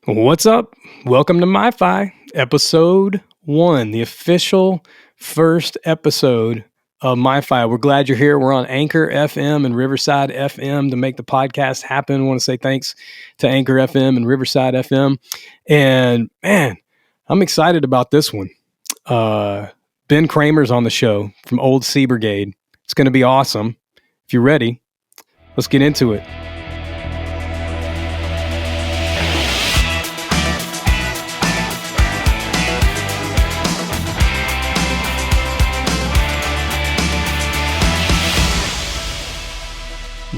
What's up? Welcome to MyFi, episode 1, the official first episode of MyFi. We're glad you're here. We're on Anchor FM and Riverside FM to make the podcast happen. I want to say thanks to Anchor FM and Riverside FM. And man, I'm excited about this one. Ben Cramer's on the show from Old Sea Brigade. It's going to be awesome. If you're ready, let's get into it.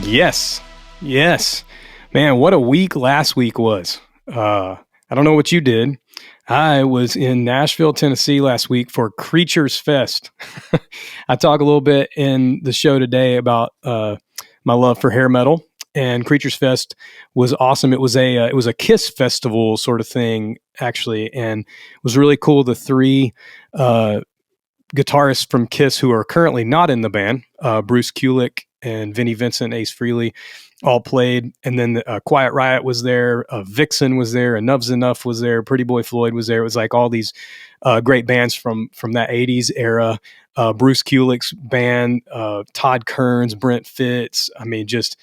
Yes. Man, what a week last week was. I don't know what you did. I was in Nashville, Tennessee last week for Creatures Fest. I talk a little bit in the show today about my love for hair metal, and Creatures Fest was awesome. It was a Kiss festival sort of thing, actually, and it was really cool. The three guitarists from Kiss who are currently not in the band, Bruce Kulick and Vinnie Vincent, Ace Frehley, all played. And then Quiet Riot was there, Vixen was there, Enough's Enough was there, Pretty Boy Floyd was there. It was like all these great bands from that 80s era. Bruce Kulick's band, Todd Kearns, Brent Fitz. I mean, just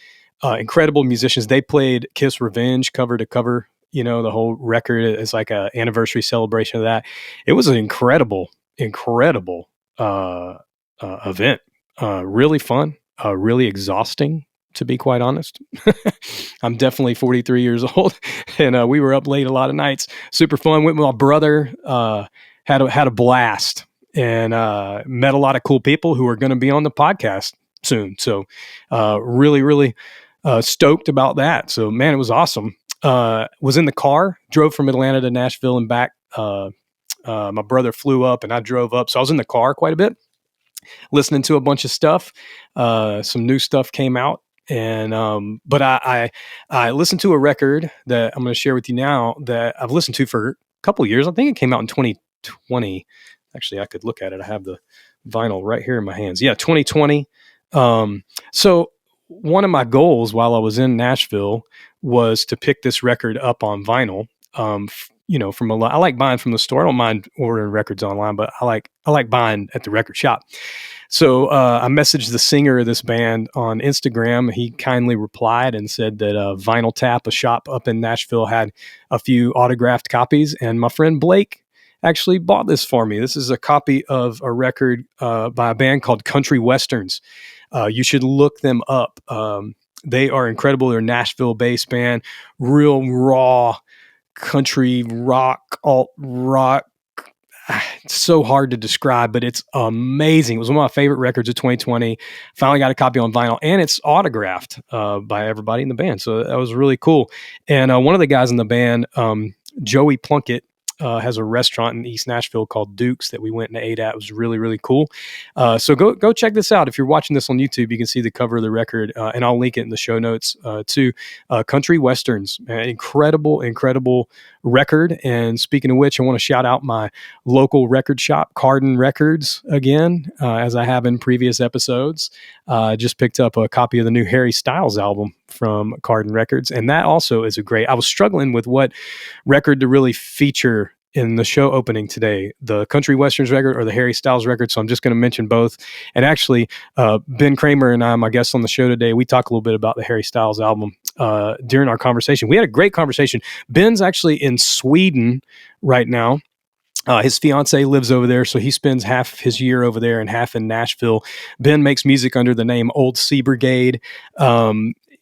incredible musicians. They played Kiss Revenge cover to cover, the whole record is like an anniversary celebration of that. It was an incredible event. Really fun, really exhausting, to be quite honest. I'm definitely 43 years old, and we were up late a lot of nights. Super fun. Went with my brother. Had a blast, and met a lot of cool people who are going to be on the podcast soon. So really stoked about that. So man, it was awesome. Was in the car, drove from Atlanta to Nashville and back. My brother flew up and I drove up. So I was in the car quite a bit, listening to a bunch of stuff. Some new stuff came out. And but I listened to a record that I'm going to share with you now that I've listened to for a couple of years. I think it came out in 2020. Actually, I could look at it. I have the vinyl right here in my hands. Yeah, 2020. So one of my goals while I was in Nashville was to pick this record up on vinyl. I like buying from the store. I don't mind ordering records online, but I like buying at the record shop. So I messaged the singer of this band on Instagram. He kindly replied and said that Vinyl Tap, a shop up in Nashville, had a few autographed copies. And my friend Blake actually bought this for me. This is a copy of a record by a band called Country Westerns. You should look them up. They are incredible. They're a Nashville-based band, real raw country rock, alt rock. It's so hard to describe, but it's amazing. It was one of my favorite records of 2020. Finally got a copy on vinyl, and it's autographed by everybody in the band. So that was really cool. And one of the guys in the band, Joey Plunkett, has a restaurant in East Nashville called Duke's that we went and ate at. It was really, really cool. So go check this out. If you're watching this on YouTube, you can see the cover of the record, and I'll link it in the show notes to Country Westerns. Incredible record. And speaking of which, I want to shout out my local record shop, Carden Records, again, as I have in previous episodes. Just picked up a copy of the new Harry Styles album from Carden Records, and that also is I was struggling with what record to really feature in the show opening today, the Country Westerns record or the Harry Styles record. So I'm just going to mention both. And actually, Ben Cramer and I, my guest on the show today, we talk a little bit about the Harry Styles album during our conversation. We had a great conversation. Ben's actually in Sweden right now. His fiance lives over there, so he spends half his year over there and half in Nashville. Ben makes music under the name Old Sea Brigade.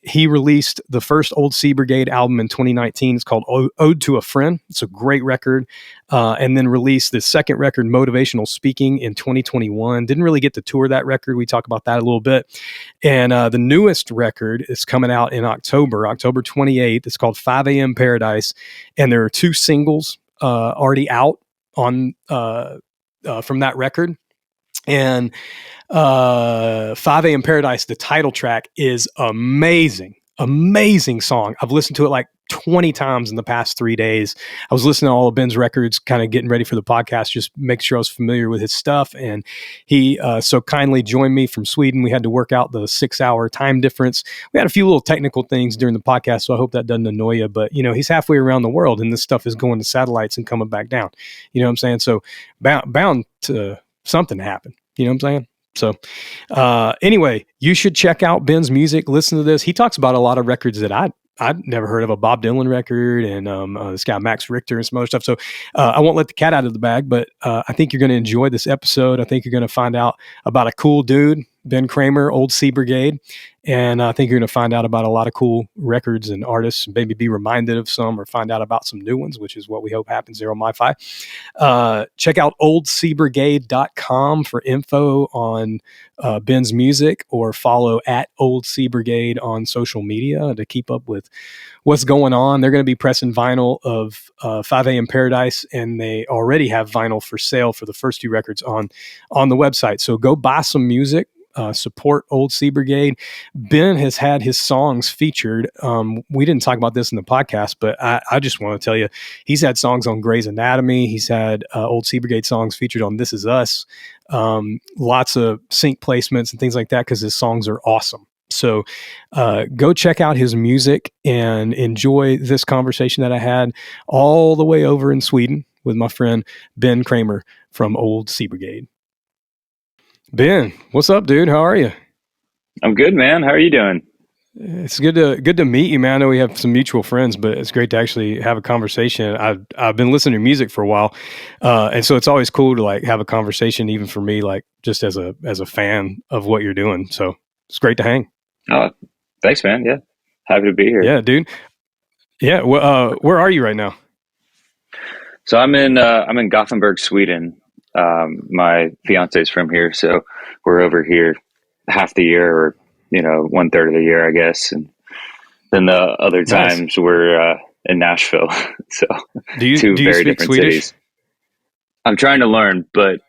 He released the first Old Sea Brigade album in 2019. It's called Ode to a Friend. It's a great record. And then released the second record, Motivational Speaking, in 2021. Didn't really get to tour that record. We talk about that a little bit. And the newest record is coming out in October 28th. It's called 5 a.m. Paradise. And there are 2 singles already out on from that record. And 5 a.m. Paradise, the title track, is amazing song. I've listened to it like 20 times in the past 3 days. I was listening to all of Ben's records, kind of getting ready for the podcast, just make sure I was familiar with his stuff. And he so kindly joined me from Sweden. We had to work out the 6-hour time difference. We had a few little technical things during the podcast, so I hope that doesn't annoy you. But, he's halfway around the world, and this stuff is going to satellites and coming back down. You know what I'm saying? So bound to something to happen. You know what I'm saying? So anyway, you should check out Ben's music. Listen to this. He talks about a lot of records that I'd never heard of, a Bob Dylan record, and this guy Max Richter and some other stuff. So I won't let the cat out of the bag, but I think you're going to enjoy this episode. I think you're going to find out about a cool dude, Ben Cramer, Old Sea Brigade. And I think you're going to find out about a lot of cool records and artists, maybe be reminded of some or find out about some new ones, which is what we hope happens here on MyFi. Check out oldseabrigade.com for info on Ben's music, or follow at Old Sea Brigade on social media to keep up with what's going on. They're going to be pressing vinyl of 5 a.m. Paradise, and they already have vinyl for sale for the first 2 records on the website. So go buy some music. Support Old Sea Brigade. Ben has had his songs featured. We didn't talk about this in the podcast, but I just want to tell you, he's had songs on Grey's Anatomy. He's had Old Sea Brigade songs featured on This Is Us. Lots of sync placements and things like that, because his songs are awesome. So go check out his music and enjoy this conversation that I had all the way over in Sweden with my friend Ben Cramer from Old Sea Brigade. Ben, what's up, dude? How are you? I'm good, man. How are you doing? It's good to meet you, man. I know we have some mutual friends, but it's great to actually have a conversation. I've been listening to music for a while, and so it's always cool to like have a conversation, even for me, like just as a fan of what you're doing. So it's great to hang. Thanks, man. Yeah, happy to be here. Yeah, dude. Yeah. Where are you right now? So I'm in Gothenburg, Sweden. My fiance's from here, so we're over here half the year, or 1/3 of the year, I guess, and then the other times we're in Nashville. So do you two very speak different Swedish? cities. I'm trying to learn, but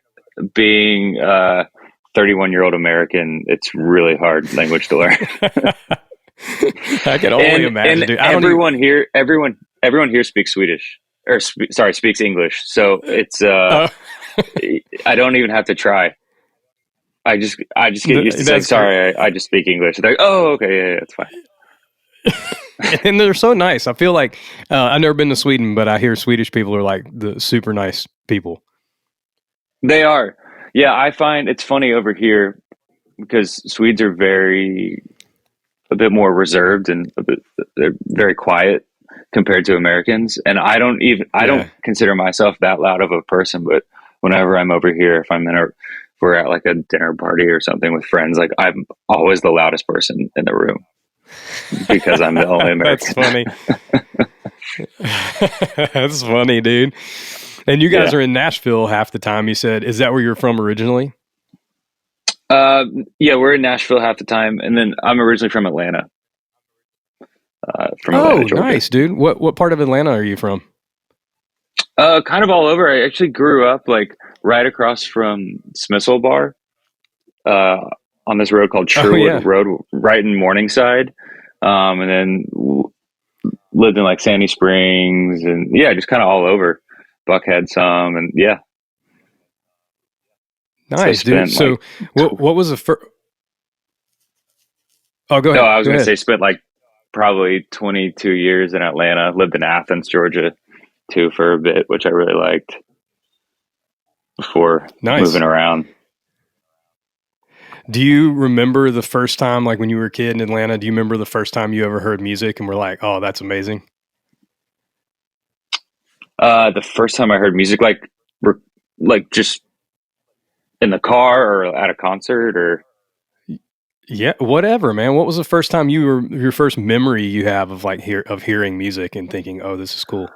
being 31-year-old American, it's really hard language to learn. I can only imagine. Dude. Everyone here speaks Swedish, or speaks English. So it's I don't even have to try. I just get used to saying, sorry, I just speak English. They're like, oh, okay, yeah, it's fine. And they're so nice. I feel like I've never been to Sweden, but I hear Swedish people are like the super nice people. They are. Yeah, I find it's funny over here because Swedes are a bit more reserved, and they're very quiet compared to Americans. And I don't consider myself that loud of a person, but whenever I'm over here, if we're at like a dinner party or something with friends, like I'm always the loudest person in the room because I'm the only American. That's funny. That's funny, dude. And you guys are in Nashville half the time, you said. Is that where you're from originally? Yeah, we're in Nashville half the time, and then I'm originally from Atlanta. Atlanta, Georgia. Nice, dude. What part of Atlanta are you from? Kind of all over. I actually grew up like right across from Smithsville Bar, on this road called Sherwood Road, right in Morningside, and then lived in like Sandy Springs, and just kind of all over. Buckhead some, and nice, dude. So what was the first? Oh, go ahead. No, I was going to say spent like probably 22 years in Atlanta. Lived in Athens, Georgia, too, for a bit, which I really liked before moving around. Do you remember the first time, like when you were a kid in Atlanta, do you remember the first time you ever heard music and were like, oh, that's amazing? The first time I heard music, like just in the car or at a concert, or whatever, man. What was the first time your first memory you have of hearing music and thinking, oh, this is cool?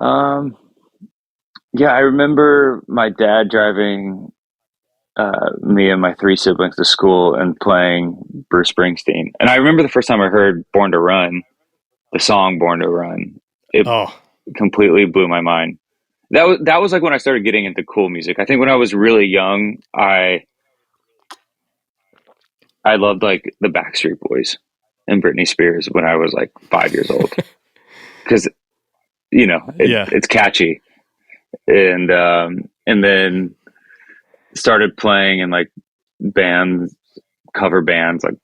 I remember my dad driving me and my 3 siblings to school and playing Bruce Springsteen. And I remember the first time I heard Born to Run, the song Born to Run. It completely blew my mind. That was like when I started getting into cool music. I think when I was really young, I loved like the Backstreet Boys and Britney Spears when I was like 5 years old. because it's catchy, and then started playing in like cover bands, like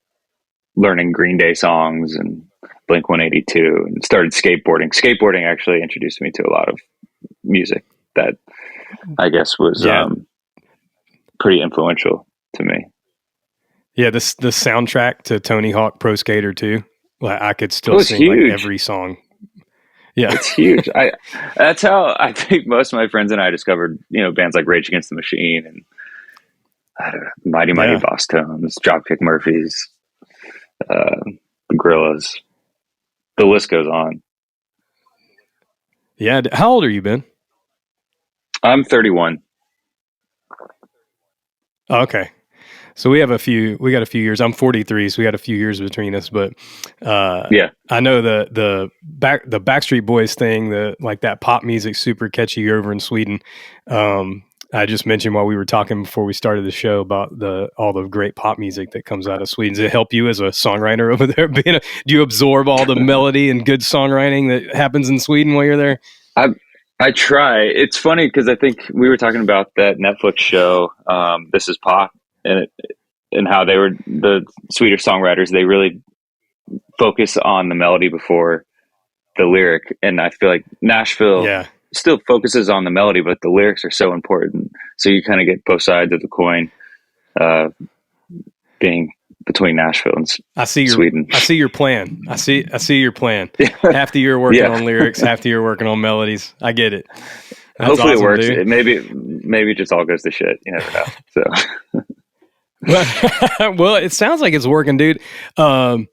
learning Green Day songs and Blink 182, and started skateboarding. Skateboarding actually introduced me to a lot of music that I guess was pretty influential to me. Yeah, the soundtrack to Tony Hawk Pro Skater 2, like I could still sing like every song. Yeah, it's huge. That's how I think most of my friends and I discovered, bands like Rage Against the Machine and I don't know, Mighty Boss Tones, Dropkick Murphys, the Gorillaz. The list goes on. Yeah. How old are you, Ben? I'm 31. Okay. So we got a few years. I'm 43, so we got a few years between us. But I know the Backstreet Boys thing, that pop music, super catchy over in Sweden. I just mentioned while we were talking before we started the show about all the great pop music that comes out of Sweden. Does it help you as a songwriter over there? Do you absorb all the melody and good songwriting that happens in Sweden while you're there? I try. It's funny because I think we were talking about that Netflix show, This Is Pop, and how they were the Swedish songwriters. They really focus on the melody before the lyric, and I feel like Nashville still focuses on the melody, but the lyrics are so important. So you kind of get both sides of the coin, being between Nashville and Sweden. I see your plan. I see your plan. Half the year working on lyrics, half the year working on melodies. I get it. That's hopefully awesome, it works. Dude. Maybe it just all goes to shit. You never know. So, well, it sounds like it's working, dude. 5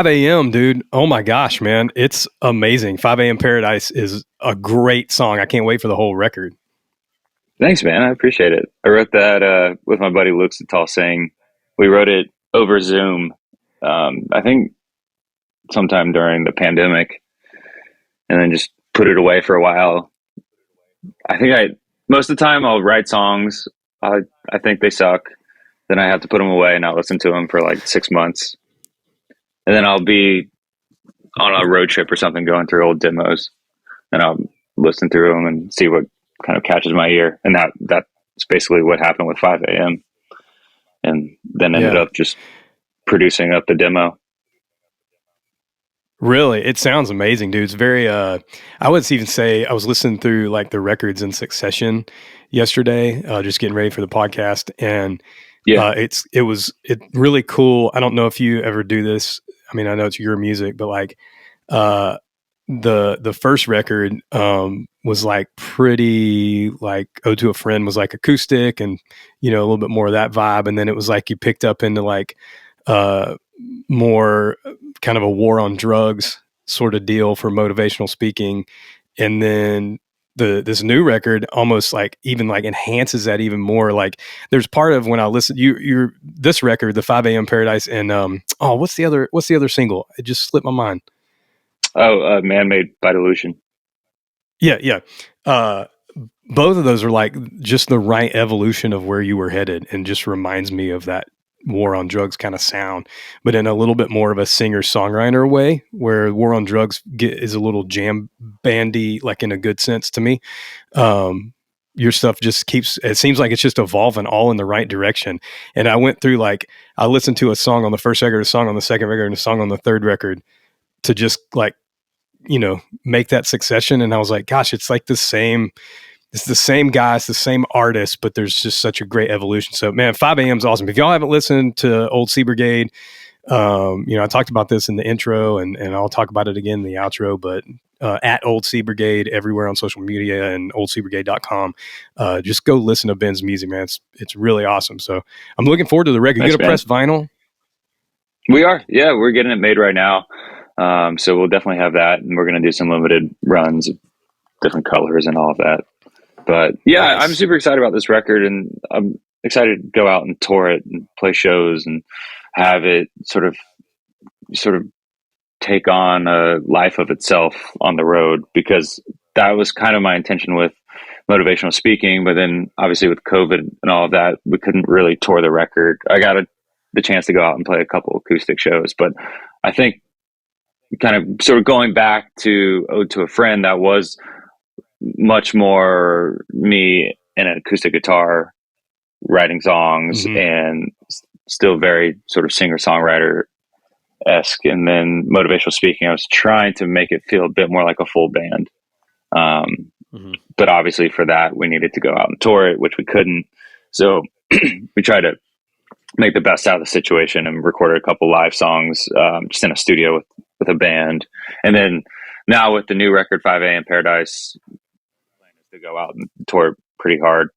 a.m., dude. Oh my gosh, man. It's amazing. 5 a.m. Paradise is a great song. I can't wait for the whole record. Thanks, man. I appreciate it. I wrote that with my buddy Luke Satal Singh. We wrote it over Zoom, I think sometime during the pandemic, and then just put it away for a while. I think most of the time I'll write songs. I think they suck. Then I have to put them away and not listen to them for like 6 months. And then I'll be on a road trip or something going through old demos, and I'll listen through them and see what kind of catches my ear. And that's basically what happened with 5 a.m. And then ended up just producing up the demo. Really? It sounds amazing, dude. It's very, I would even say I was listening through like the records in succession yesterday, just getting ready for the podcast. And it's really cool. I don't know if you ever do this. I mean, I know it's your music, but like, the first record, was like pretty like Ode to a Friend was like acoustic and, a little bit more of that vibe. And then it was like you picked up into like, more kind of a war on drugs sort of deal for motivational speaking. And then this new record almost like even like enhances that even more. Like there's part of when I listen, you're this record, the 5 a.m. Paradise, and what's the other single? It just slipped my mind. Man-Made by Delusion. Yeah. Both of those are like just the right evolution of where you were headed, and just reminds me of that war on drugs kind of sound, but in a little bit more of a singer-songwriter way, where war on drugs is a little jam bandy, like in a good sense to me. Your stuff just it seems like it's just evolving all in the right direction. And I went through I listened to a song on the first record, a song on the second record, and a song on the third record to just make that succession. And I was like, gosh, it's like it's the same guy, it's the same artist, but there's just such a great evolution. So man, 5 a.m. is awesome. If y'all haven't listened to Old Sea Brigade, I talked about this in the intro and I'll talk about it again in the outro, but at Old Sea Brigade everywhere on social media and oldseabrigade.com. Just go listen to Ben's music, man. It's really awesome. So I'm looking forward to the record. You gonna press vinyl? We are. Yeah, we're getting it made right now. So we'll definitely have that, and we're going to do some limited runs of different colors and all of that. But yeah, nice. I'm super excited about this record, and I'm excited to go out and tour it and play shows and have it sort of take on a life of itself on the road, because that was kind of my intention with motivational speaking. But then obviously with COVID and all of that, we couldn't really tour the record. I got the chance to go out and play a couple acoustic shows, but I think kind of sort of going back to Ode to a Friend, that was much more me and an acoustic guitar writing songs, and still very sort of singer-songwriter-esque. And then Motivational Speaking, I was trying to make it feel a bit more like a full band. But obviously for that, we needed to go out and tour it, which we couldn't. So we tried to make the best out of the situation and recorded a couple live songs just in a studio with a band. And then now with the new record, 5 a.m. Paradise, plan is to go out and tour pretty hard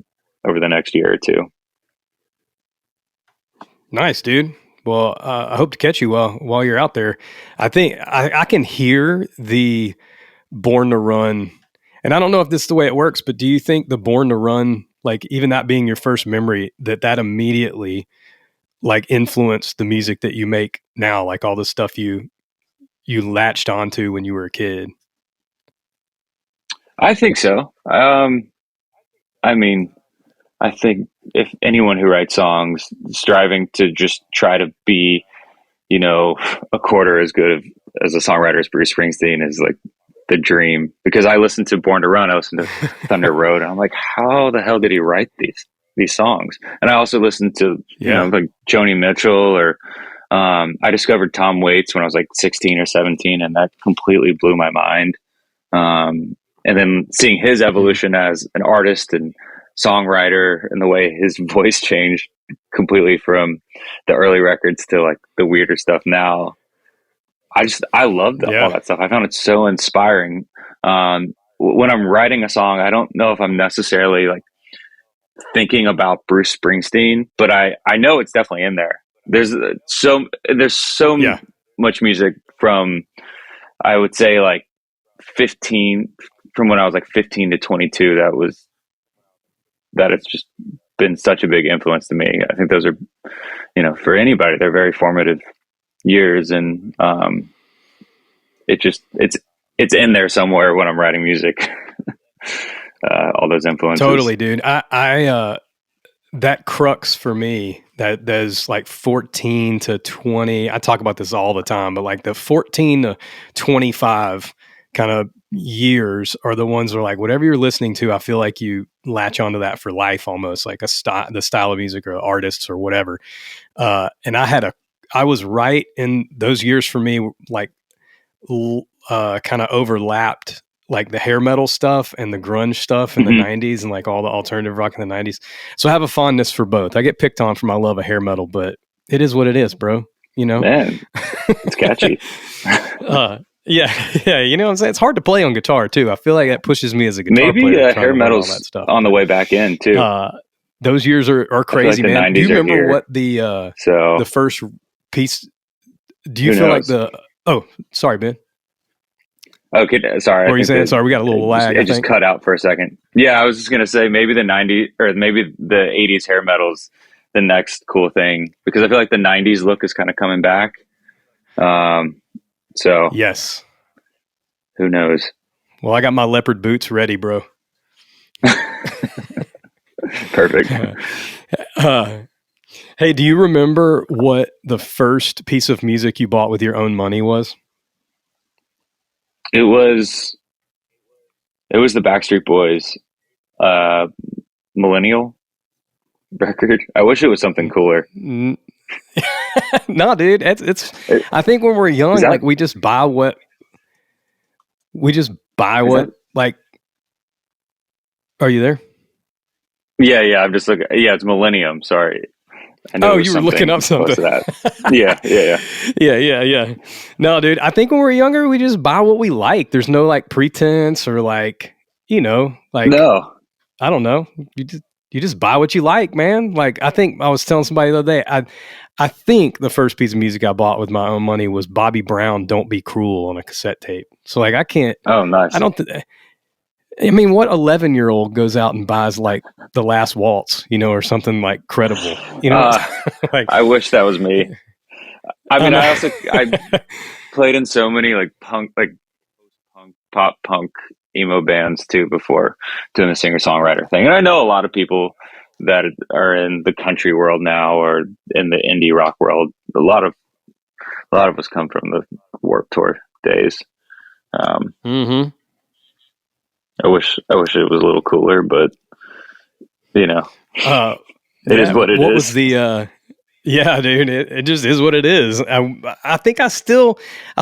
over the next year or two. Nice, dude. Well, I hope to catch you while you're out there. I think I can hear the Born to Run, and I don't know if this is the way it works, but do you think the Born to Run, like even that being your first memory, that immediately like influenced the music that you make now, like all the stuff you latched onto when you were a kid? I think so. I mean, I think if anyone who writes songs striving to just try to be, a quarter as good as a songwriter as Bruce Springsteen is like the dream. Because I listened to Born to Run, I listened to Thunder Road, and I'm like, how the hell did he write these songs? And I also listened to, like Joni Mitchell, or I discovered Tom Waits when I was like 16 or 17, and that completely blew my mind. And then seeing his evolution as an artist and songwriter, and the way his voice changed completely from the early records to like the weirder stuff now. I love all that stuff. I found it so inspiring. When I'm writing a song, I don't know if I'm necessarily like thinking about Bruce Springsteen, but I know it's definitely in there. There's so much music from, I would say like 15, from when I was like 15 to 22, that it's just been such a big influence to me. I think those are, for anybody, they're very formative years, and it's in there somewhere when I'm writing music. All those influences. Totally, dude. I that crux for me, there's like 14 to 20. I talk about this all the time, but like the 14 to 25 kind of years are the ones where like whatever you're listening to, I feel like you latch onto that for life, almost like the style of music or artists or whatever. And I was right in those years for me, like kind of overlapped like the hair metal stuff and the grunge stuff in the 90s, and like all the alternative rock in the 90s. So I have a fondness for both. I get picked on for my love of hair metal, but it is what it is, bro. Man, it's catchy. Yeah. You know what I'm saying? It's hard to play on guitar too. I feel like that pushes me as a guitar Maybe player. hair metal's on the way back in too. Those years are crazy, like man. Do you remember what the first piece? Do you feel knows? Like oh, sorry, Ben. Okay, sorry. What were you saying? Sorry, we got a little lag. It just cut out for a second. Yeah, I was just gonna say maybe the 90s or maybe the 80s hair metal's the next cool thing, because I feel like the 90s look is kind of coming back. So yes, who knows? Well, I got my leopard boots ready, bro. Perfect. Hey, do you remember what the first piece of music you bought with your own money was? It was the Backstreet Boys Millennial record. I wish it was something cooler. No, dude, it's I think when we're young, like we just buy what like. Are you there? Yeah. I'm just looking. Yeah, it's Millennium. Sorry. Oh, you were looking up something. Yeah. No, dude, I think when we're younger, we just buy what we like. There's no like pretense or like, like, no, I don't know. You just buy what you like, man. Like, I think I was telling somebody the other day, I think the first piece of music I bought with my own money was Bobby Brown, Don't Be Cruel, on a cassette tape. So like, I can't, oh, nice. I mean, what 11-year-old goes out and buys like The Last Waltz, or something like credible, like, I wish that was me. I mean, I played in so many like punk, pop punk emo bands too before doing the singer-songwriter thing. And I know a lot of people that are in the country world now or in the indie rock world. A lot of us come from the Warped Tour days. Mm-hmm. I wish it was a little cooler, but it is what it is. What was the? Yeah, dude, it just is what it is. I think I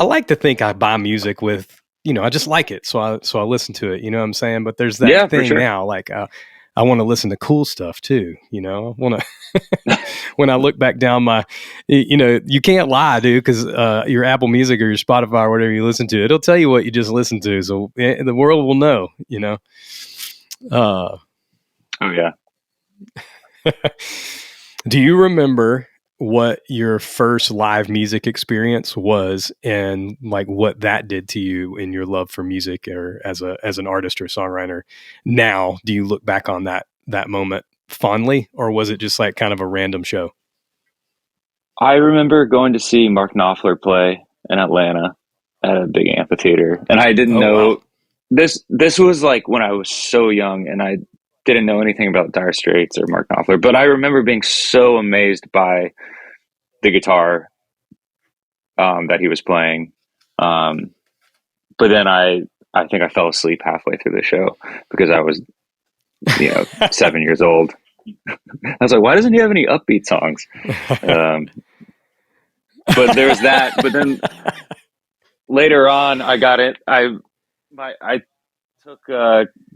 like to think I buy music with, I just like it, so I listen to it. You know what I'm saying? But there's that thing now, like I want to listen to cool stuff too. I want to. When I look back down my, you can't lie, dude, because your Apple Music or your Spotify or whatever you listen to, it'll tell you what you just listened to, so the world will know. Oh yeah. Do you remember what your first live music experience was, and like what that did to you in your love for music, or as an artist or songwriter? Now, do you look back on that moment fondly, or was it just like kind of a random show? I remember going to see Mark Knopfler play in Atlanta at a big amphitheater, and I didn't know. Wow. This was like when I was so young, and I didn't know anything about Dire Straits or Mark Knopfler, but I remember being so amazed by the guitar that he was playing. But then I think I fell asleep halfway through the show because I was 7 years old. I was like, why doesn't he have any upbeat songs? But there was that. But then later on, I got it. I took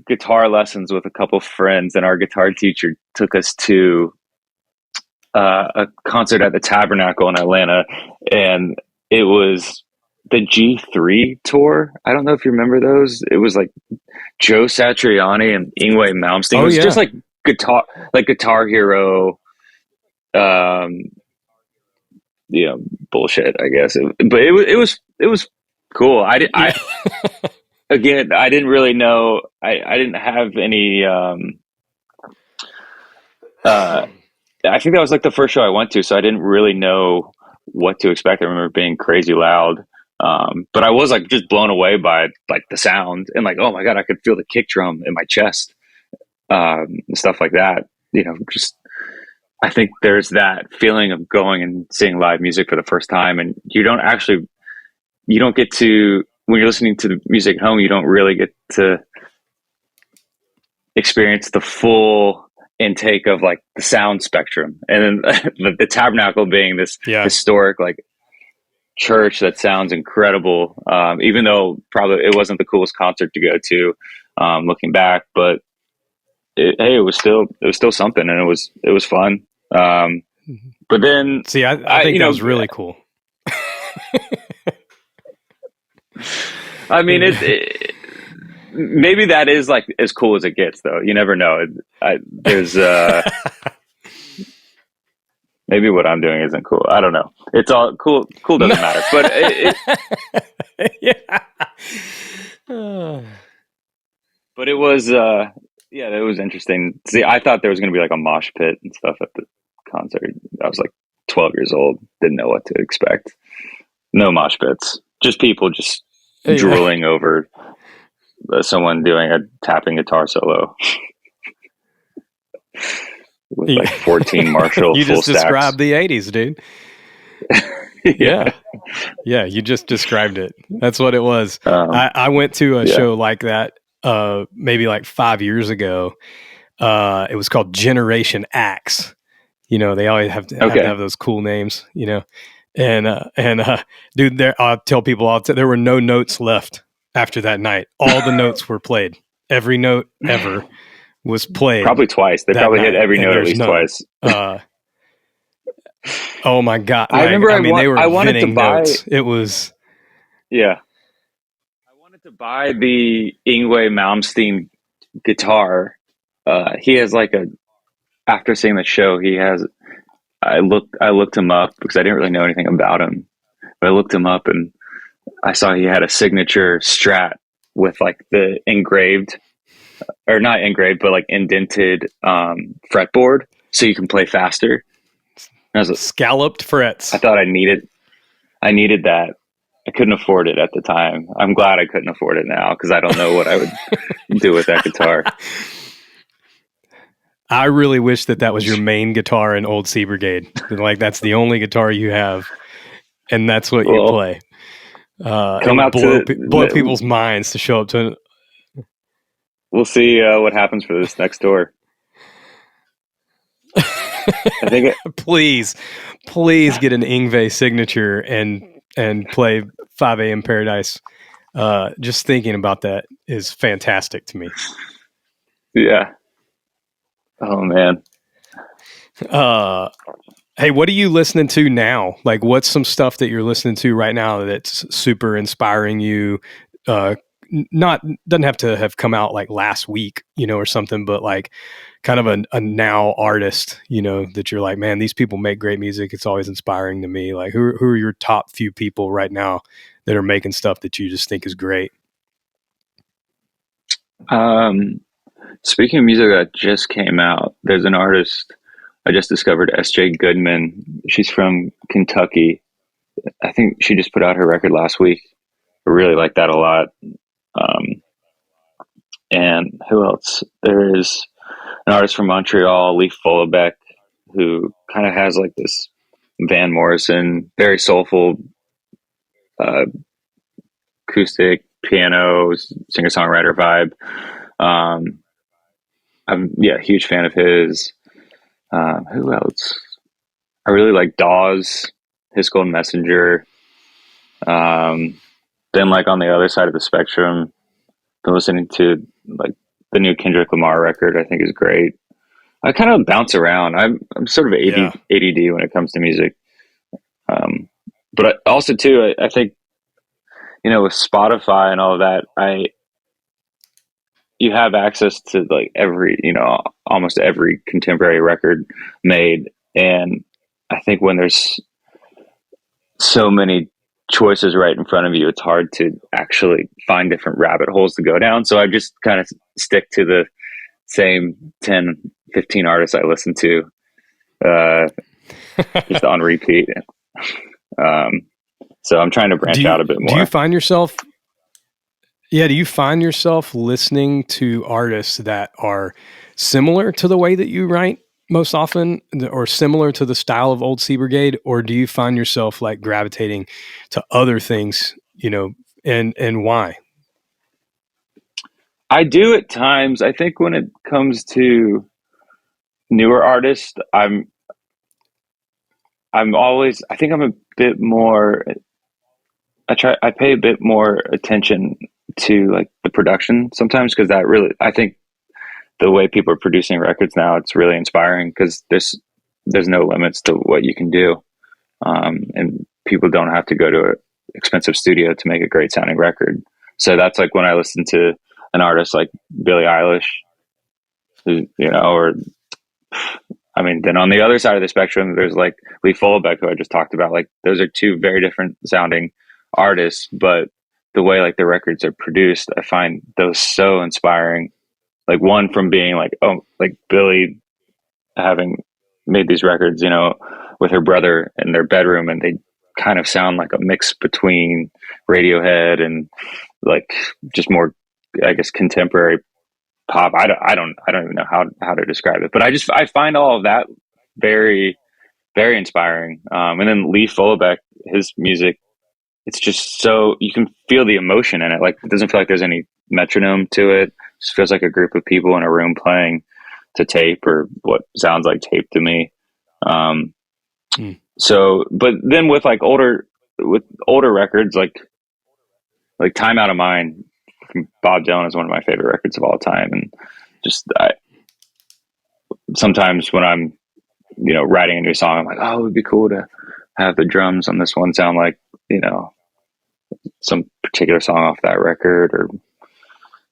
guitar lessons with a couple friends, and our guitar teacher took us to a concert at the Tabernacle in Atlanta, and it was the G3 tour. I don't know if you remember those. It was like Joe Satriani and Yngwie Malmsteen. It was just like Guitar Hero, bullshit, I guess. But it was cool. Again, I didn't really know. I didn't have any. I think that was like the first show I went to, so I didn't really know what to expect. I remember being crazy loud, but I was like just blown away by like the sound, and like, oh my god, I could feel the kick drum in my chest, and stuff like that. Just I think there's that feeling of going and seeing live music for the first time, and you don't get to, when you're listening to the music at home, you don't really get to experience the full intake of like the sound spectrum. And then the Tabernacle being this historic like church that sounds incredible, even though probably it wasn't the coolest concert to go to, looking back, but it was still something, and it was fun. But then I think that was really cool. I mean, maybe that is like as cool as it gets, though. You never know. There's maybe what I'm doing isn't cool. I don't know. It's all cool. Cool doesn't matter. But but it was it was interesting. See, I thought there was going to be like a mosh pit and stuff at the concert. I was like 12 years old, didn't know what to expect. No mosh pits, just people just drooling over someone doing a tapping guitar solo with like 14 Marshall you full just stacks. Described the 80s, dude. Yeah, you just described it. That's what it was. I went to a show like that maybe like 5 yeyears ago. It was called Generation Axe. They always have to have those cool names, and dude, I'll tell people there were no notes left after that night. All the notes were played. Every note ever was played. Probably twice. They probably hit every note at least twice. Oh my God. I remember they were wanted to buy notes. It was. Yeah. I wanted to buy the Yngwie Malmsteen guitar. He has like after seeing the show, I looked him up because I didn't really know anything about him, but I looked him up and I saw he had a signature strat with like the engraved, or not engraved, but like indented fretboard, so you can play faster. And I was like, scalloped frets. I thought I needed that. I couldn't afford it at the time. I'm glad I couldn't afford it now, because I don't know what I would do with that guitar. I really wish that was your main guitar in Old Sea Brigade. Like that's the only guitar you have, and that's what you play. Come out blow people's minds to show up to. We'll see what happens for this next tour. I think please get an Yngwie signature and play 5 a.m. Paradise. Just thinking about that is fantastic to me. Yeah. Oh man. Hey, what are you listening to now? Like, what's some stuff that you're listening to right now that's super inspiring you? Doesn't have to have come out like last week, or something, but like kind of a now artist, that you're like, man, these people make great music. It's always inspiring to me. Like, who are your top few people right now that are making stuff that you just think is great? Speaking of music that just came out, there's an artist I just discovered, S.J. Goodman. She's from Kentucky. I think she just put out her record last week. I really like that a lot. And who else? There is an artist from Montreal, Leif Vollebeck, who kind of has like this Van Morrison, very soulful, acoustic piano, singer-songwriter vibe. I'm a huge fan of his. Who else? I really like Dawes, His Golden Messenger. Then like on the other side of the spectrum, been listening to like the new Kendrick Lamar record. I think is great. I kind of bounce around. I'm sort of ADD when it comes to music. But also too, I think, with Spotify and all of that, you have access to like almost every contemporary record made. And I think when there's so many choices right in front of you, it's hard to actually find different rabbit holes to go down. So I just kind of stick to the same 10, 15 artists I listen to, just on repeat. So I'm trying to branch out a bit more. Do you find yourself listening to artists that are similar to the way that you write most often, or similar to the style of Old Sea Brigade? Or do you find yourself like gravitating to other things, and why? I do at times. I think when it comes to newer artists, I think I'm a bit more, I pay a bit more attention to like the production sometimes, because that really, I think the way people are producing records now, it's really inspiring because there's no limits to what you can do. And people don't have to go to an expensive studio to make a great sounding record. So that's like when I listen to an artist like Billie Eilish, who, then on the other side of the spectrum, there's like Leif Vollebeck, who I just talked about. Like, those are two very different sounding artists, but the way like the records are produced, I find those so inspiring. Like, one from being like, like Billie having made these records, with her brother in their bedroom, and they kind of sound like a mix between Radiohead and like just more, I guess, contemporary pop. I don't even know how to describe it, but I find all of that very, very inspiring. And then Leif Vollebeck, his music, it's just so, you can feel the emotion in it. Like, it doesn't feel like there's any metronome to it. It just feels like a group of people in a room playing to tape, or what sounds like tape to me. So, but then with older records, like Time Out of Mind from Bob Dylan is one of my favorite records of all time. And just, sometimes when I'm, writing a new song, I'm like, oh, it would be cool to have the drums on this one sound like, some particular song off that record, or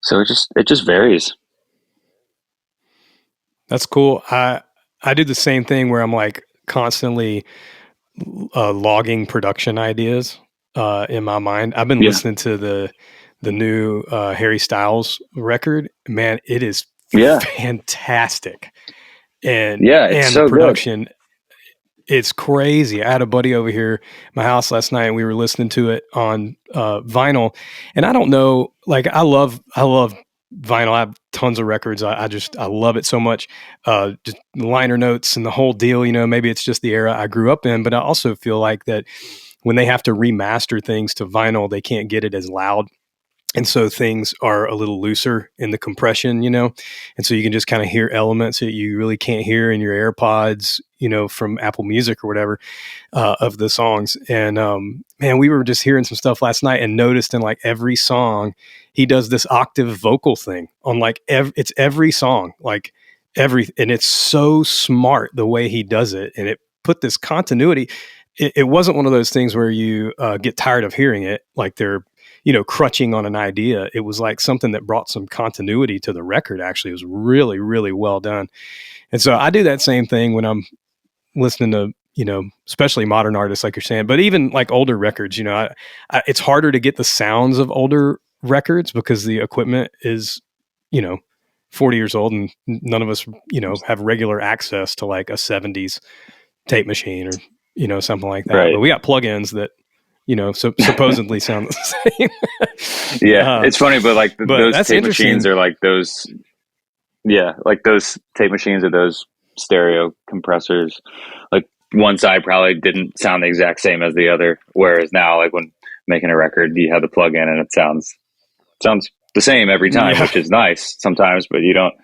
so it just varies. That's cool. I do the same thing where I'm like constantly logging production ideas in my mind. I've been listening to the new Harry Styles record. Man, it is fantastic. And it's so the production, good. It's crazy. I had a buddy over here at my house last night, and we were listening to it on vinyl. And I don't know, like, I love vinyl. I have tons of records. I love it so much. Just the liner notes and the whole deal, maybe it's just the era I grew up in, but I also feel like that when they have to remaster things to vinyl, they can't get it as loud. And so things are a little looser in the compression, and so you can just kind of hear elements that you really can't hear in your AirPods, from Apple Music or whatever, of the songs. And man, we were just hearing some stuff last night and noticed in like every song, he does this octave vocal thing on like it's every song, like and it's so smart the way he does it, and it put this continuity. It wasn't one of those things where you get tired of hearing it, like they're crutching on an idea. It was like something that brought some continuity to the record. Actually, it was really, really well done. And so I do that same thing when I'm listening to, especially modern artists, like you're saying, but even like older records, it's harder to get the sounds of older records because the equipment is, 40 years old, and none of us, have regular access to like a 70s tape machine or, something like that. Right. But we got plugins that, supposedly sound the same. Yeah, it's funny, but like those tape machines are like those. Yeah, like those tape machines are those stereo compressors. Like one side probably didn't sound the exact same as the other, whereas now, like when making a record, you have the plug in and it sounds the same every time, which is nice sometimes. But you don't.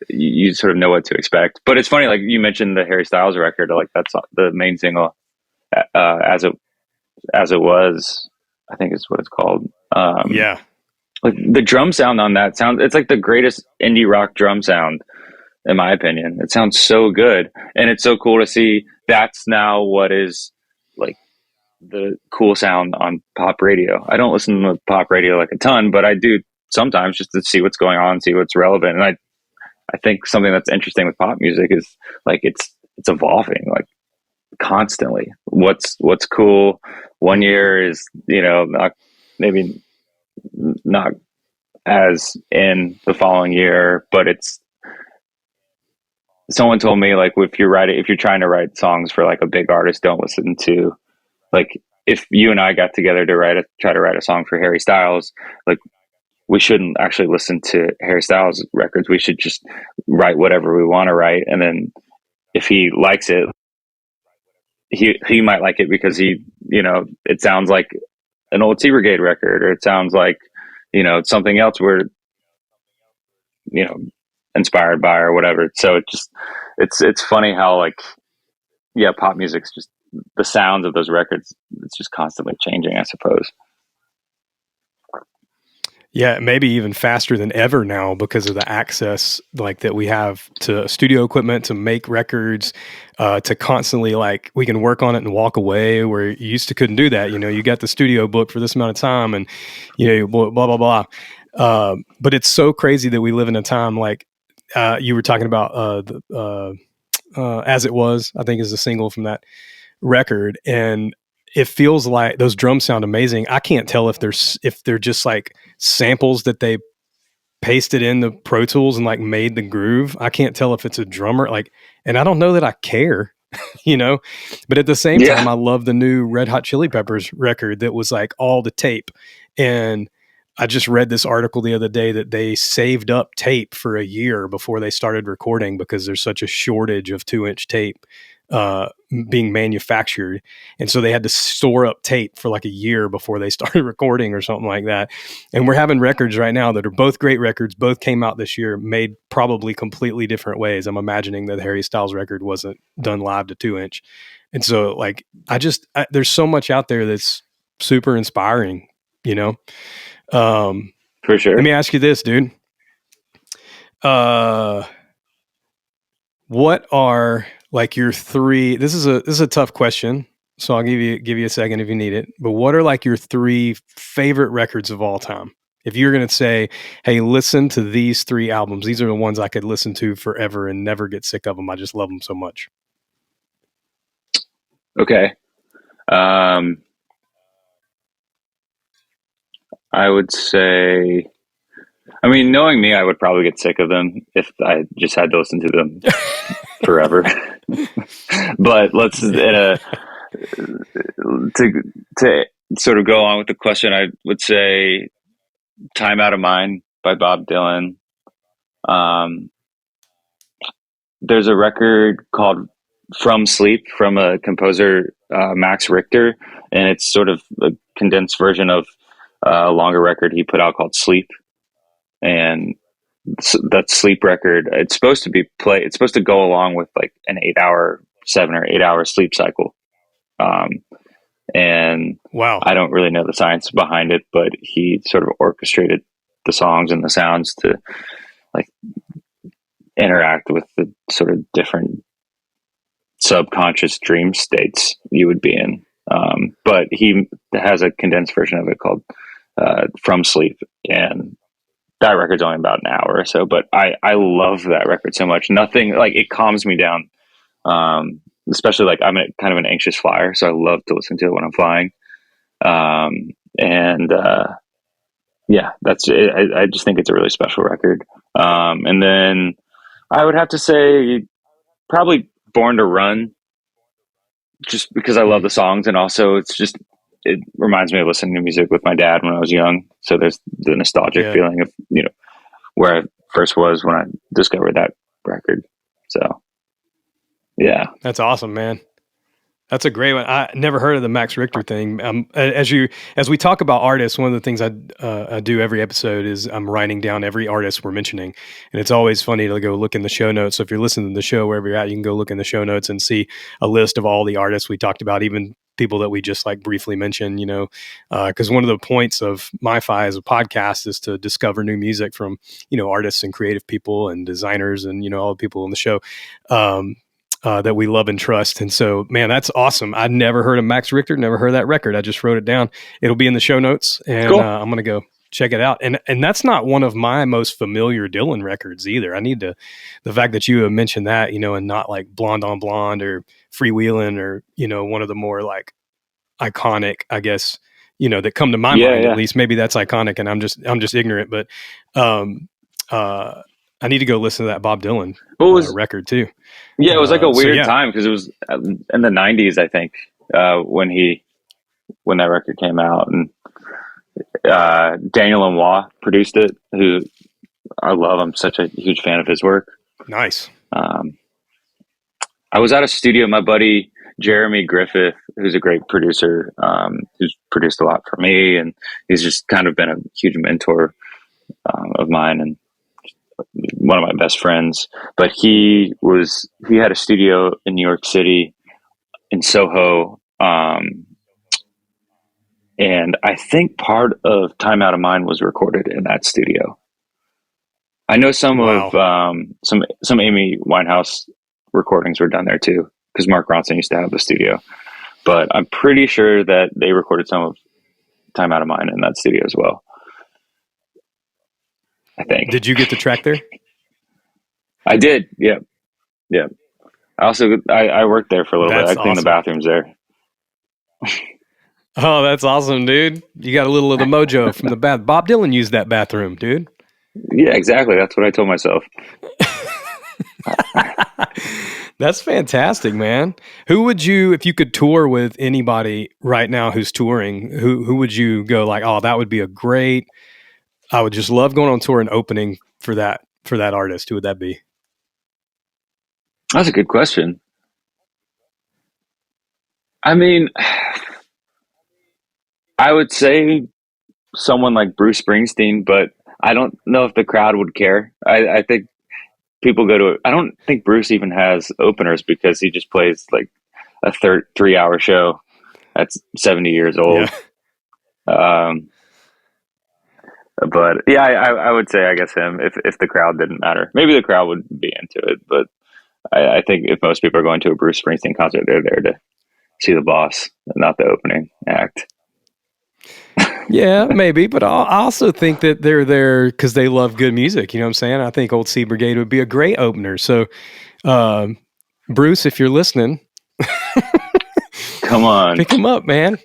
You sort of know what to expect. But it's funny, like you mentioned the Harry Styles record. Like that's the main single, as it was, I think is what it's called. Yeah. Like the drum sound on that it's like the greatest indie rock drum sound, in my opinion. It sounds so good. And it's so cool to see that's now what is like the cool sound on pop radio. I don't listen to pop radio like a ton, but I do sometimes just to see what's going on, see what's relevant. And I think something that's interesting with pop music is like it's evolving, like constantly. What's cool one year is maybe not as in the following year, but someone told me like if you're trying to write songs for like a big artist, don't listen to, like, if you and I got together to try to write a song for Harry Styles, like we shouldn't actually listen to Harry Styles records. We should just write whatever we want to write, and then if he likes it, he might like it because it sounds like an Old Sea Brigade record, or it sounds like, something else we're, inspired by or whatever. So it's funny how like, yeah, pop music's just the sounds of those records. It's just constantly changing, I suppose. Yeah, maybe even faster than ever now because of the access like that we have to studio equipment to make records, to constantly like we can work on it and walk away where you used to couldn't do that. You got the studio book for this amount of time and blah blah blah. But it's so crazy that we live in a time like you were talking about As It Was, I think is the single from that record, and it feels like those drums sound amazing. I can't tell if they're just like samples that they pasted in the Pro Tools and like made the groove. I can't tell if it's a drummer, like, and I don't know that I care, but at the same time, I love the new Red Hot Chili Peppers record that was like all the tape. And I just read this article the other day that they saved up tape for a year before they started recording because there's such a shortage of 2-inch tape being manufactured, and so they had to store up tape for like a year before they started recording or something like that. And we're having records right now that are both great records, both came out this year, made probably completely different ways. I'm imagining that the Harry Styles record wasn't done live to 2-inch, and so like there's so much out there that's super inspiring, For sure. Let me ask you this, dude. What are like your three? This is a tough question, so I'll give you a second if you need it. But what are like your three favorite records of all time? If you're going to say, "Hey, listen to these 3 albums. These are the ones I could listen to forever and never get sick of them. I just love them so much." Okay. I would say, I mean, knowing me, I would probably get sick of them if I just had to listen to them forever. But to sort of go on with the question, I would say "Time Out of Mind" by Bob Dylan. There's a record called From Sleep from a composer, Max Richter, and it's sort of a condensed version of a longer record he put out called Sleep. And that Sleep record, it's supposed to go along with like an 7 or 8 hour sleep cycle. And wow, I don't really know the science behind it, but he sort of orchestrated the songs and the sounds to like interact with the sort of different subconscious dream states you would be in. But he has a condensed version of it called From Sleep, and that record's only about an hour or so, but I love that record so much. Nothing like it calms me down. Especially like I'm kind of an anxious flyer, so I love to listen to it when I'm flying. Yeah, that's it. I just think it's a really special record. And then I would have to say probably Born to Run, just because I love the songs, and also it reminds me of listening to music with my dad when I was young. So there's the nostalgic feeling of, where I first was when I discovered that record. So yeah, that's awesome, man. That's a great one. I never heard of the Max Richter thing. As we talk about artists, one of the things I do every episode is I'm writing down every artist we're mentioning, and it's always funny to go look in the show notes. So if you're listening to the show wherever you're at, you can go look in the show notes and see a list of all the artists we talked about, even people that we just like briefly mentioned. Because one of the points of MyFi as a podcast is to discover new music from artists and creative people and designers and all the people in the show. That we love and trust. And so, man, that's awesome. I'd never heard of Max Richter, never heard that record. I just wrote it down. It'll be in the show notes, and cool. I'm going to go check it out. And that's not one of my most familiar Dylan records either. I need to, the fact that you have mentioned that, and not like Blonde on Blonde or Freewheelin' or, one of the more like iconic, I guess, that come to my mind, at least. Maybe that's iconic and I'm just ignorant, but I need to go listen to that Bob Dylan record too. Yeah, it was like a weird time because it was in the 90s, I think, when that record came out, and Daniel Lanois produced it, who I love. I'm such a huge fan of his work. Nice. I was at a studio. My buddy Jeremy Griffith, who's a great producer, who's produced a lot for me, and he's just kind of been a huge mentor of mine and one of my best friends. But he had a studio in New York City in Soho, and I think part of Time Out of Mind was recorded in that studio. I know some of some Amy Winehouse recordings were done there too, because Mark Ronson used to have the studio. But I'm pretty sure that they recorded some of Time Out of Mind in that studio as well, I think. Did you get the track there? I did. Yeah. Yeah. I worked there for a little bit. I cleaned the bathrooms there. Oh, that's awesome, dude. You got a little of the mojo from the bath. Bob Dylan used that bathroom, dude. Yeah, exactly. That's what I told myself. That's fantastic, man. Who would you, if you could tour with anybody right now who's touring, who would you go like, oh, that would be I would just love going on tour and opening for that artist. Who would that be? That's a good question. I mean, I would say someone like Bruce Springsteen, but I don't know if the crowd would care. I think people go to it. I don't think Bruce even has openers because he just plays like a 3-hour show. That's 70 years old. Yeah. But yeah, I would say, I guess him, if the crowd didn't matter. Maybe the crowd would be into it, but I think if most people are going to a Bruce Springsteen concert, they're there to see the boss, not the opening act. Yeah, maybe, but I also think that they're there because they love good music. You know what I'm saying? I think Old Sea Brigade would be a great opener. So, Bruce, if you're listening, come on, pick him up, man.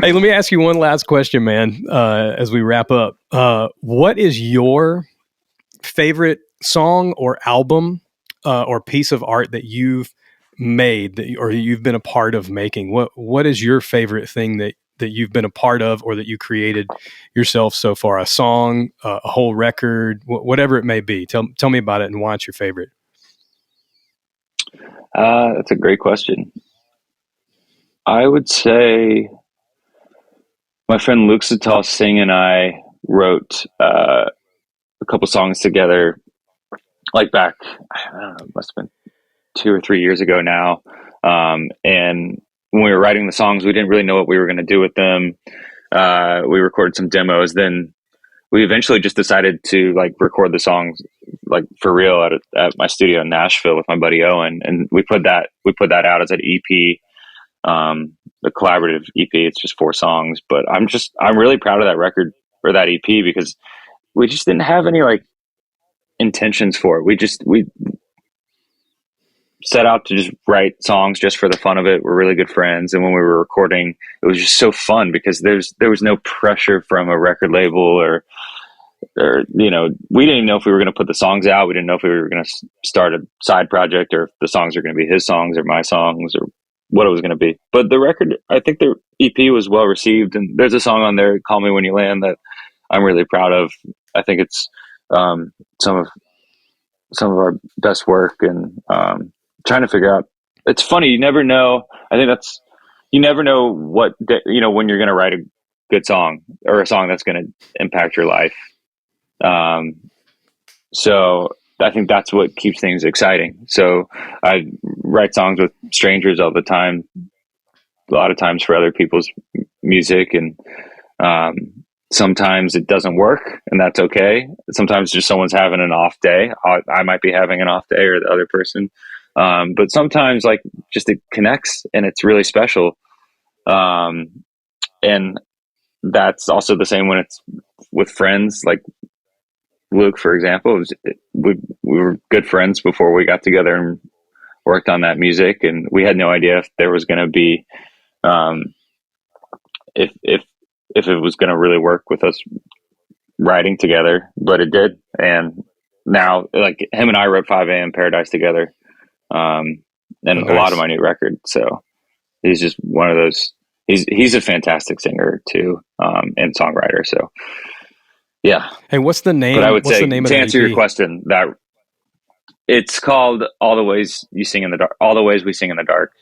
Hey, let me ask you one last question, man, as we wrap up. What is your favorite song or album or piece of art that you've made or you've been a part of making? What is your favorite thing that you've been a part of or that you created yourself so far? A song, a whole record, whatever it may be. Tell me about it and why it's your favorite. That's a great question. I would say my friend Luke Satal Singh and I wrote a couple songs together, like back, I don't know, it must have been 2 or 3 years ago now. And when we were writing the songs, we didn't really know what we were going to do with them. We recorded some demos. Then we eventually just decided to like record the songs like for real at my studio in Nashville with my buddy Owen. And we put that out as an EP, the collaborative EP. It's just 4 songs, but I'm really proud of that record or that EP because we just didn't have any like intentions for it. We set out to just write songs just for the fun of it. We're really good friends. And when we were recording, it was just so fun because there was no pressure from a record label or, you know, we didn't even know if we were going to put the songs out. We didn't know if we were going to start a side project or if the songs are going to be his songs or my songs or what it was going to be. But the record, I think the EP was well received. And there's a song on there, Call Me When You Land, that I'm really proud of. I think it's some of our best work, and trying to figure out. It's funny, you never know. I think you never know what when you're going to write a good song or a song that's going to impact your life. So I think that's what keeps things exciting. So I write songs with strangers all the time, a lot of times for other people's music, and sometimes it doesn't work, and that's okay. Sometimes just someone's having an off day. I might be having an off day, or the other person. But sometimes, like, just it connects, and it's really special. And that's also the same when it's with friends, like Luke, for example. We were good friends before we got together and worked on that music, and we had no idea if there was going to be, if it was going to really work with us writing together, but it did. And now, like, him and I wrote 5 a.m. Paradise together, and nice. A lot of my new record. So he's just one of those. He's a fantastic singer too, and songwriter. So yeah. Hey, what's the name? But I would what's say, the name to of answer your question, that it's called All the Ways You Sing in the Dark. All the Ways We Sing in the Dark,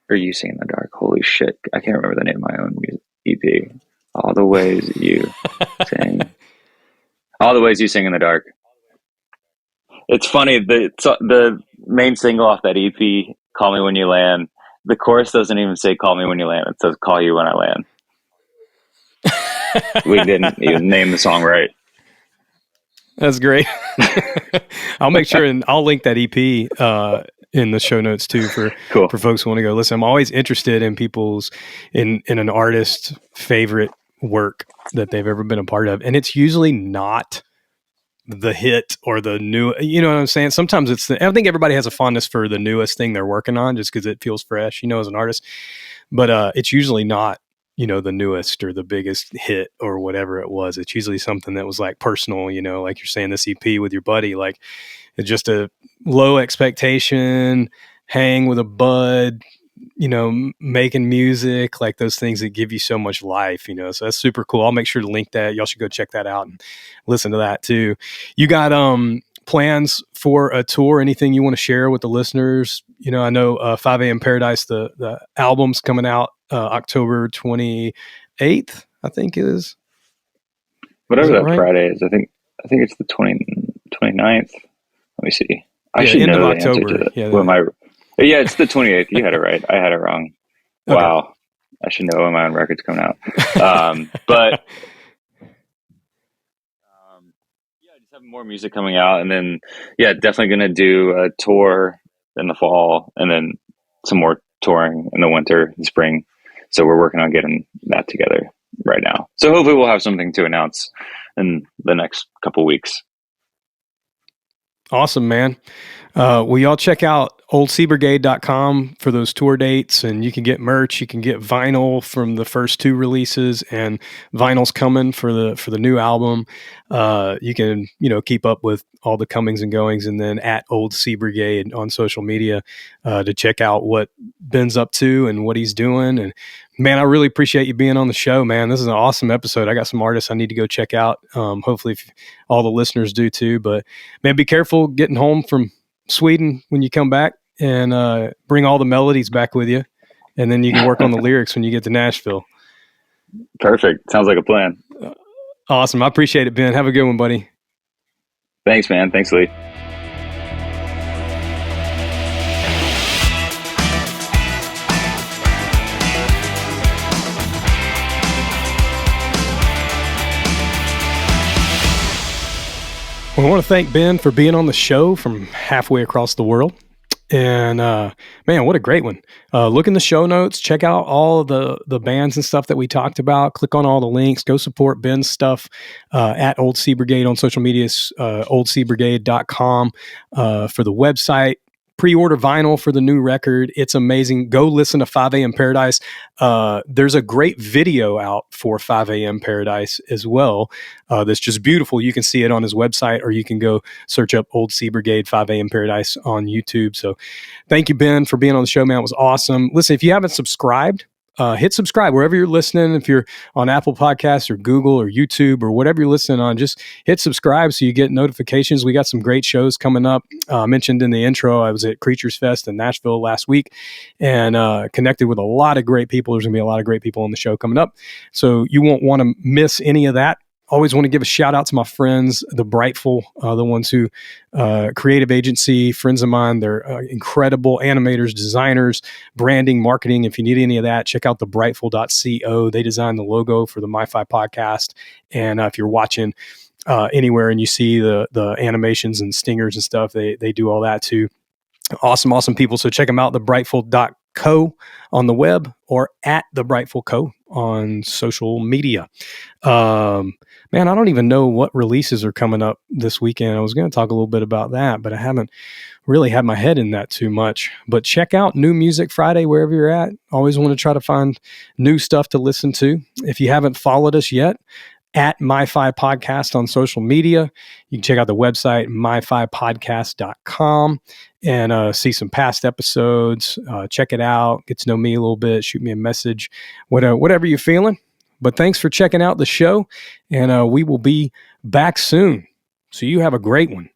or You Sing in the Dark. Holy shit! I can't remember the name of my own EP. All the Ways You Sing. All the Ways You Sing in the Dark. It's funny, the main single off that EP, Call Me When You Land, the chorus doesn't even say Call Me When You Land. It says Call You When I Land. We didn't even name the song right. That's great. I'll make sure, and I'll link that EP in the show notes too for folks who want to go listen. I'm always interested in people's in an artist's favorite work that they've ever been a part of, and it's usually not the hit or the new, you know what I'm saying? Sometimes I think everybody has a fondness for the newest thing they're working on just because it feels fresh, as an artist. But it's usually not, the newest or the biggest hit or whatever it was. It's usually something that was like personal, like you're saying this EP with your buddy, like it's just a low expectation, hang with a bud, making music, like those things that give you so much life, so that's super cool. I'll make sure to link that. Y'all should go check that out and listen to that too. You got plans for a tour? Anything you want to share with the listeners? I know 5 a.m. Paradise, the album's coming out October 28th, I think it is. Whatever that right? Friday is. I think it's the 29th. Let me see. I should know the October. Answer to that. Yeah, it's the 28th. You had it right. I had it wrong. Okay. Wow. I should know when my own record's coming out. But yeah, just have more music coming out. And then, yeah, definitely going to do a tour in the fall and then some more touring in the winter and spring. So we're working on getting that together right now. So hopefully we'll have something to announce in the next couple weeks. Awesome, man. Well, y'all check out oldseabrigade.com for those tour dates, and you can get merch. You can get vinyl from the first 2 releases, and vinyl's coming for the new album. You can, keep up with all the comings and goings, and then at Old Sea Brigade on social media to check out what Ben's up to and what he's doing. And man, I really appreciate you being on the show, man. This is an awesome episode. I got some artists I need to go check out. Hopefully all the listeners do too, but man, be careful getting home from Sweden when you come back. and bring all the melodies back with you, and then you can work on the lyrics when you get to Nashville. Perfect. Sounds like a plan. Awesome. I appreciate it, Ben. Have a good one, buddy. Thanks, man. Thanks, Lee. Well, I want to thank Ben for being on the show from halfway across the world. And man, what a great one. Look in the show notes, check out all the bands and stuff that we talked about. Click on all the links. Go support Ben's stuff at Old Sea Brigade on social media, oldseabrigade.com for the website. Pre-order vinyl for the new record. It's amazing. Go listen to 5 a.m. Paradise. There's a great video out for 5 a.m. Paradise as well. That's just beautiful. You can see it on his website, or you can go search up Old Sea Brigade 5 a.m. Paradise on YouTube. So thank you, Ben, for being on the show, man. It was awesome. Listen, if you haven't subscribed, hit subscribe wherever you're listening. If you're on Apple Podcasts or Google or YouTube or whatever you're listening on, just hit subscribe so you get notifications. We got some great shows coming up. I mentioned in the intro, I was at Creatures Fest in Nashville last week and connected with a lot of great people. There's going to be a lot of great people on the show coming up. So you won't want to miss any of that. Always want to give a shout out to my friends, the Brightful, the ones who creative agency, friends of mine. They're incredible animators, designers, branding, marketing. If you need any of that, check out thebrightful.co. They designed the logo for the MyFi podcast. And if you're watching anywhere and you see the animations and stingers and stuff, they do all that too. Awesome people. So check them out, thebrightful.co on the web or at thebrightful.co on social media. Man, I don't even know what releases are coming up this weekend. I was going to talk a little bit about that, but I haven't really had my head in that too much. But check out New Music Friday wherever you're at. Always want to try to find new stuff to listen to. If you haven't followed us yet, at MyFi Podcast on social media. You can check out the website, MyFiPodcast.com, and see some past episodes. Check it out. Get to know me a little bit. Shoot me a message, whatever you're feeling. But thanks for checking out the show, and we will be back soon. So you have a great one.